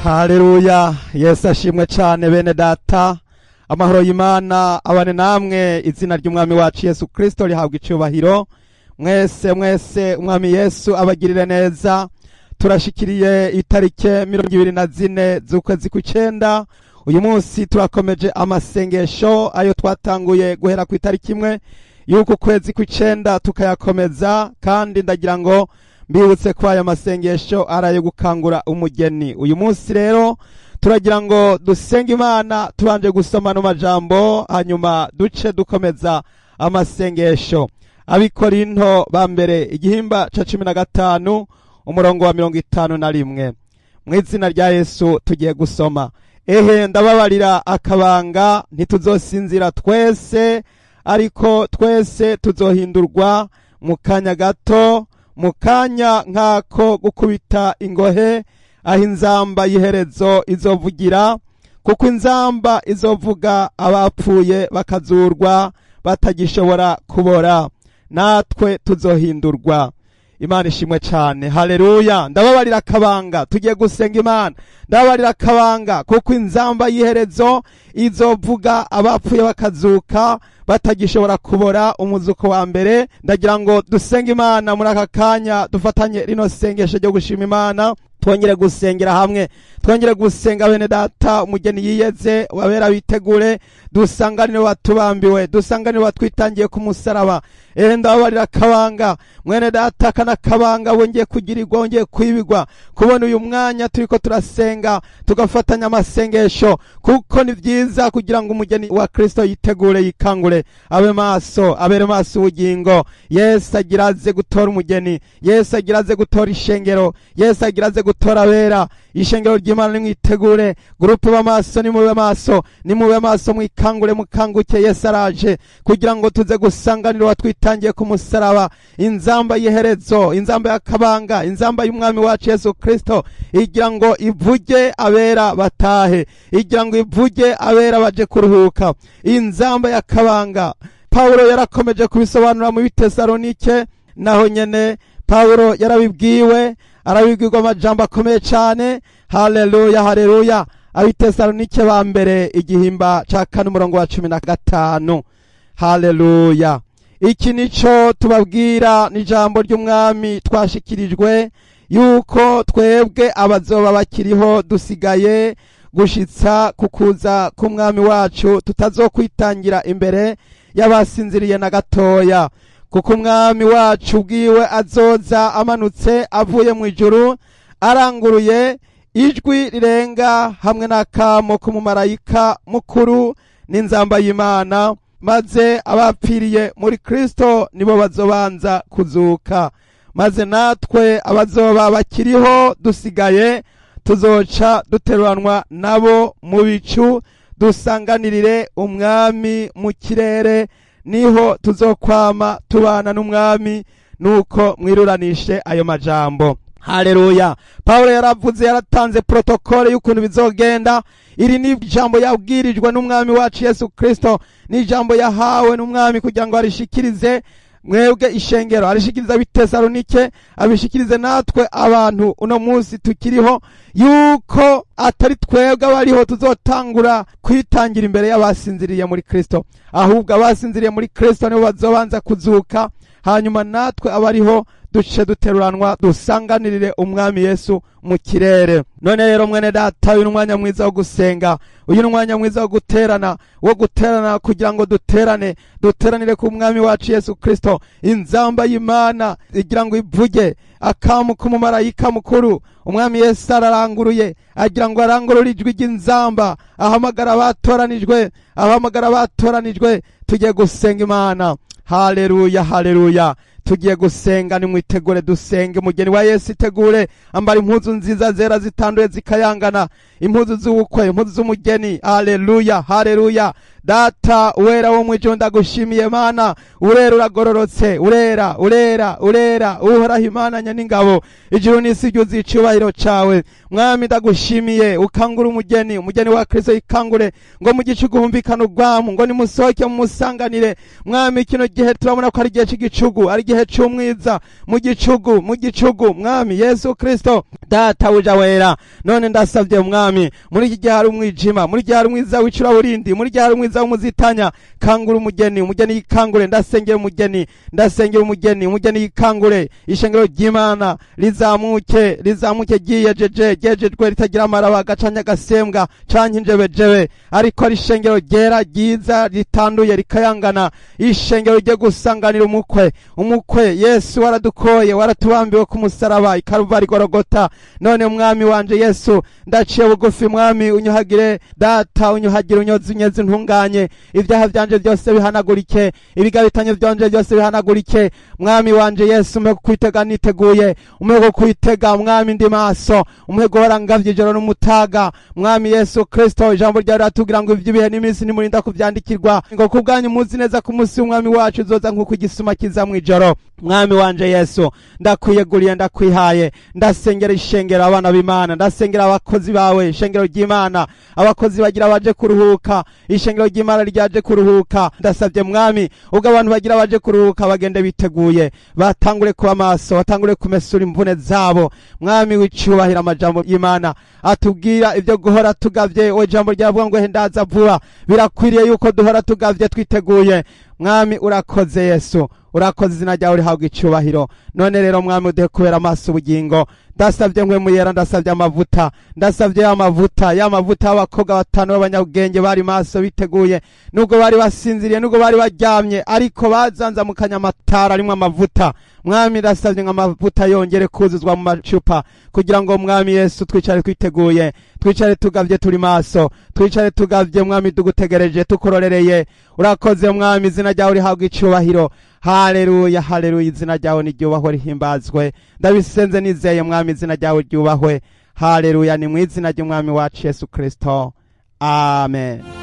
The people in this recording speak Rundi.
Haleluya. Yesu ashimwe cyane bene data. Amahoro y'Imana abane namwe, izina ry'umwami wacu Yesu Kristo rihabwa icubahiro. Mwese umwami Yesu abagirire neza. Turashikiriye itarike 24 z'ukwezi kw'icenda. Uyu munsi turakomeje amasengesho ayo twatanguye guhera ku itariki 1 y'uko kwezi kw'icenda tukayakomeza, kandi ndagira ngo mbibutse ko aya masengesho arayo gukangura umugeni. Uyu munsi rero turagira ngo dusenge Imana tubanje gusoma no majambo, hanyuma duce dukomeza amasengesho. Abikorinto ba mbere igihimba ca 15 umurongo wa 51. Mw'izina rya Yesu tugiye gusoma. Ehe ndababarira akabanga, ntituzosinzira twese, ariko twese tuzohindurwa mu kanya gato, mu kanya nk'ako gukubita ingohe, aho inzamba y'iherezo izovugira, kuko inzamba izovuga abapfuye bakazurwa batagishobora kubora, natwe tuzohindurwa. Imana ishimwe cyane. Haleluya. Ndababarira akabanga, tugiye gusenga Imana. Ndababarira akabanga, kuko inzamba y'iherezo izovuga abapfuye bakazuka batagishobora kubora, umuzuko wa mbere. Ndagira ngo dusenge Imana muri aka kanya, dufatanye rino sengesho ryo gushima Imana. Twongere gusengera hamwe, twongere gusenga bene data. Umugeni yiyeze, wabera bitegure, dusanganire watubambiwe, dusanganire watwitangiye ku musaraba. Ndababarira akabanga mwene data, kana kabanga wongeye kugirirwa, wongeye kwibigwa, kubona uyu mwanya turiko turasenga tugafatanya amasengesho, kuko ni vyiza kugira ngo umugeni wa Kristo yitegure, yikangure, abe maso, abere maso ubugingo. Yesu agiraze gutora umugeni, Yesu agiraze gutora ishengero, Yesu agiraze gutora abera. Ishengero ry'Imana nimwitegure, grupe b'amaso nimube maso, nimube maso, mwikangure, mukanguke. Yesu araje kugira ngo tuze gusanganira watwitangiye ku musaraba. Inzamba y'iherezo, inzamba y'akabanga, inzamba y'umwami wacu Yesu Kristo igira ngo ivuge abera batahe, igira ngo ivuge abera baje kuruhuka. Inzamba y'akabanga Paulo yarakomeje kubisobanura mu Bitesalonike, naho nyene Paulo yarabibwiwe, arabibwirwa amajambo akomeye cyane. Haleluya, haleluya. Abitesalonike ba mbere igihimba ca 4 umurongo wa 15. Haleluya. Iki nico tubabwira, ni jambo ry'umwami twashikirijwe, yuko twebwe abazoba bakiriho dusigaye gushitsa kukuza k'umwami wacu tutazokwitangira imbere y'abasinziriye na gatoya, kuko umwami wacu bwiwe azoza amanutse avuye mu ijuru, aranguruye ijwi rirenga hamwe n'akamo k'umumarayika mukuru n'inzamba y'Imana, maze abapfiriye muri Kristo nibo bazobanza kuzuka. Maze natwe abazoba bakiriho dusigaye tuzoca duteruranwa nabo mu bicu, dusanganirire umwami mu kirere, niho tuzokwama tubana n'umwami. Nuko mwiruranishe ayo majambo. Haleluya. Paulo yaravuze, yaratanze protokole y'ukuntu bizogenda. Iri ni ijambo yabwirijwe n'umwami wacu Yesu Kristo, ni ijambo yahawe n'umwami kugira ngo arishikirize mwebwe ishengero, arishikiriza Bitesalonike, abishikirize natwe abantu uno munsi tukiriho, yuko atari twebwe abariho tuzotangura kwitangira imbere y'abasinziriye muri Kristo, ahubwo abasinziriye muri Kristo nibo bazobanza kuzuka, hanyuma natwe abariho duce duteruranwa dusanganirire umwami Yesu mu kirere. None rero mwene data, uyu n'umwanya mwiza wo gusenga, uyu n'umwanya mwiza wo guterana kugira ngo duteranire ku mwami wacu Yesu Kristo. Inzamba y'Imana igira ngo ivuge, akamu k'umumarayika mukuru. Umwami Yesu araranguruye, agira ngo arangurure ijwi ry'inzamba, ahamagara abatoranijwe. Tugiye gusenga Imana. Haleluya, haleluya. Tugiye gusenga, nimwitegure dusenge. Umugeni wa Yesu itegure, ambara impuzu nziza zera zitanduye zikayangana, impuzu z'ubukwe, impuzu z'umugeni. Haleluya, haleluya. data wera wo mwijuru ndagushimiye mana, urera uragororotse, urera uhoraho Imana nyaningabo, ijuru n'isi ryuzuye icubahiro cawe. Mwami ndagushimiye, ukangura umugeni wa Kristo ikangure, ngo mu gicugu humvikana urwamu, ngo nimusohoke mumusanganire. Mwami kino gihe turabona ko ari igihe c'igicugu, ari igihe c'umwiza, mu gicugu Mwami Yesu Kristo data uja wera. None ndasavye Mwami, muri iki gihe hari umwijima, muri gihe hari umwiza w'icuraburindi, muri gihe hari umwiza w'umuzitanya, kangura umugeni yikangure. Ndasengera umugeni yikangure, ishengero ry'Imana rizamuke ryejejwe ritagira amaraba gacanya gasembwa canke injebejebe, ariko ari ishengero ryera ryiza ritanduye rikayangana, ishengero ryo gusanganira umukwe Yesu waradukoye, waratubambiwe ku musaraba i Kalvari Golgota. None Mwami wanje Yesu ndaciye bugufi Mwami, unyuhagire data, unyoze intunganye, ibyaha vyanje byose bihanagurike, ibigabitanye byanje byose bihanagurike. Mwami wanje Yesu umpe kwitega niteguye, umpe kwitega Mwami ndi maso, umpe guhora ngavye ijoro n'umutaga. Mwami Yesu Kristo ijambo ryawe ratugira ngo ivy'ibihe n'iminsi nimurinda kuvyandikirwa, ngo kubwanyu muzi neza ku munsi w'Umwami wacu uzoza nk'uko igisuma kiza mw'ijoro. Mwami wanje Yesu ndakwiyeguriye, ndakwihaye, ndasengera ishengero abana b'Imana, ndasengera abakozi bawe, ishengero ry'Imana, abakozi bagira baje kuruhuka, ishengero ry'Imana ryaje kuruhuka. Ndasavye Mwami ubwo abantu bagira baje kuruhuka bagende biteguye, batangure kuba maso, batangure kumesura imvune zabo. Mwami w'icubahiro, amajambo y'Imana atubwira ibyo guhora tugavye, we jambo ryavuga ngo hendaza vuba, birakwiriye yuko duhora tugavye twiteguye. Mwami urakoze Yesu, urakoze, izina ryawe rihabwa icubahiro. None rero Mwami uduhe kubera amaso ubugingo. Ndasavye nkwe muyera, ndasavye amavuta, y'amavuta y'abakobwa batanu b'abanyabwenge bari maso biteguye, nubwo bari basinziriye, nubwo bari baryamye, ariko bazanzamukanya amatara arimwo amavuta. Mwami ndasavye nk'amavuta yongere kuzuzwa mu macupa, kugira ngo Mwami Yesu twicare twiteguye, twicare tugavye turi maso, twicare tugavye Mwami tugutegereje tukurorereye. Urakoze Mwami, izina ryawe rihabwa icubahiro. Haleluya, izina ryawe niryubahwe rihimbazwe. Ndabisenze nizeye Mwami, izina ryawe ryubahwe. Haleluya, ni mu izina ry'Umwami wacu Yesu Kristo. Amen.